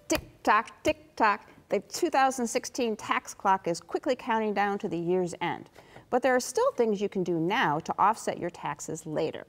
Tick-tock, tick-tock. The 2016 tax clock is quickly counting down to the year's end. But there are still things you can do now to offset your taxes later.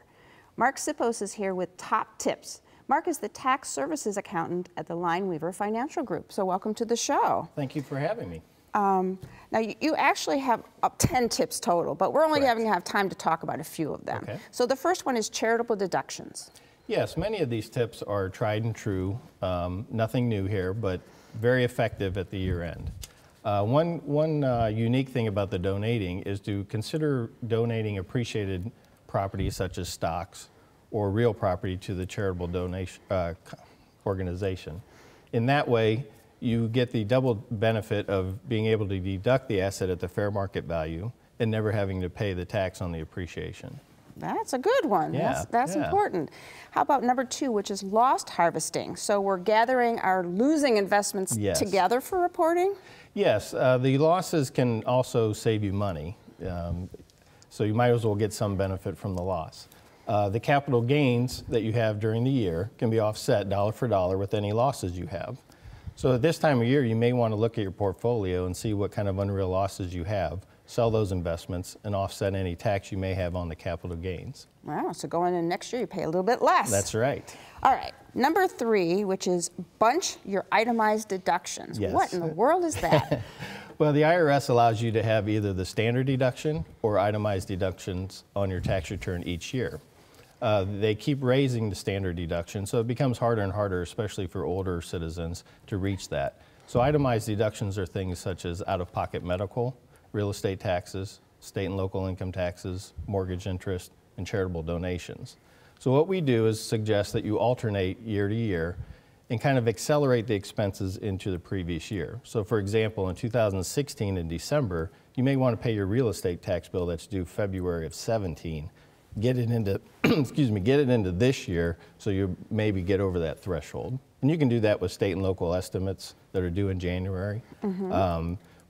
Mark Sipos is here with top tips. Mark is the tax services accountant at the Lineweaver Financial Group. So welcome to the show. Thank you for having me. Now you actually have 10 tips total, but we're only going to have time to talk about a few of them. Okay. So the first one is charitable deductions. Yes, many of these tips are tried and true. Nothing new here, but very effective at the year end. One unique thing about the donating is to consider donating appreciated property such as stocks or real property to the charitable donation organization. In that way, you get the double benefit of being able to deduct the asset at the fair market value and never having to pay the tax on the appreciation. That's a good one. Yeah, that's important. How about number 2, which is loss harvesting? So we're gathering our losing investments together for reporting? Yes, the losses can also save you money. So you might as well get some benefit from the loss. The capital gains that you have during the year can be offset dollar for dollar with any losses you have. So at this time of year, you may want to look at your portfolio and see what kind of unrealized losses you have, sell those investments, and offset any tax you may have on the capital gains. Wow, so going in next year, you pay a little bit less. That's right. All right, number 3, which is bunch your itemized deductions. Yes. What in the world is that? Well, the IRS allows you to have either the standard deduction or itemized deductions on your tax return each year. They keep raising the standard deduction, so it becomes harder and harder, especially for older citizens, to reach that. So itemized deductions are things such as out-of-pocket medical, real estate taxes, state and local income taxes, mortgage interest, and charitable donations. So what we do is suggest that you alternate year to year and kind of accelerate the expenses into the previous year. So for example, in 2016 in December, you may want to pay your real estate tax bill that's due February of 17. Get it into, get it into this year so you maybe get over that threshold. And you can do that with state and local estimates that are due in January.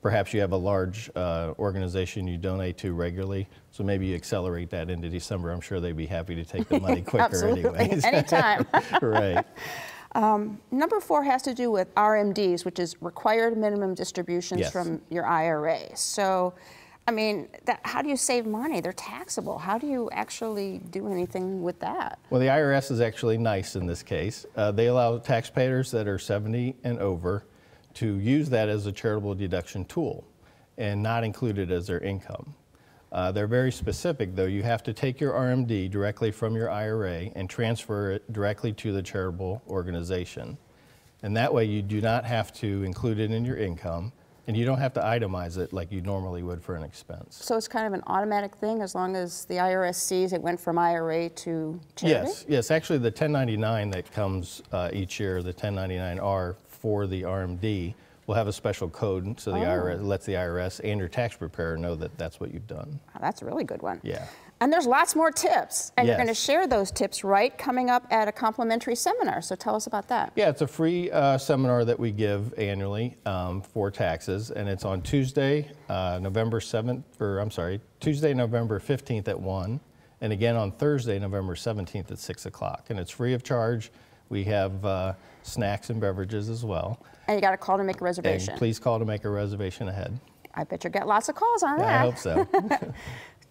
Perhaps you have a large organization you donate to regularly, so maybe you accelerate that into December. I'm sure they'd be happy to take the money quicker. Absolutely. Anyways. Anytime. Right. Number 4 has to do with RMDs, which is required minimum distributions from your IRA. So, I mean, how do you save money? They're taxable. How do you actually do anything with that? Well, the IRS is actually nice in this case. They allow taxpayers that are 70 and over to use that as a charitable deduction tool and not include it as their income. They're very specific, though. You have to take your RMD directly from your IRA and transfer it directly to the charitable organization. And that way you do not have to include it in your income, and you don't have to itemize it like you normally would for an expense. So it's kind of an automatic thing as long as the IRS sees it went from IRA to charity? Yes. Actually, the 1099 that comes each year, the 1099-R for the RMD, will have a special code so the IRS lets the IRS and your tax preparer know that that's what you've done. Oh, that's a really good one. Yeah. And there's lots more tips, and you're going to share those tips, right, coming up at a complimentary seminar. So tell us about that. Yeah, it's a free seminar that we give annually for taxes, and it's on Tuesday, November 15th at 1, and again on Thursday, November 17th at 6 o'clock. And it's free of charge. We have snacks and beverages as well. And you got to call to make a reservation. And please call to make a reservation ahead. I bet you'll get lots of calls on that. I hope so.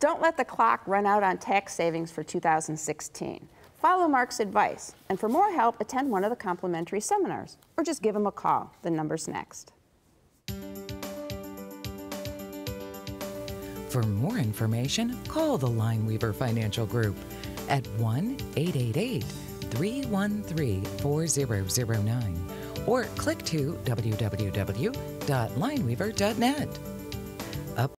Don't let the clock run out on tax savings for 2016. Follow Mark's advice, and for more help, attend one of the complimentary seminars, or just give him a call. The number's next. For more information, call the Lineweaver Financial Group at 1-888-313-4009 or click to www.lineweaver.net.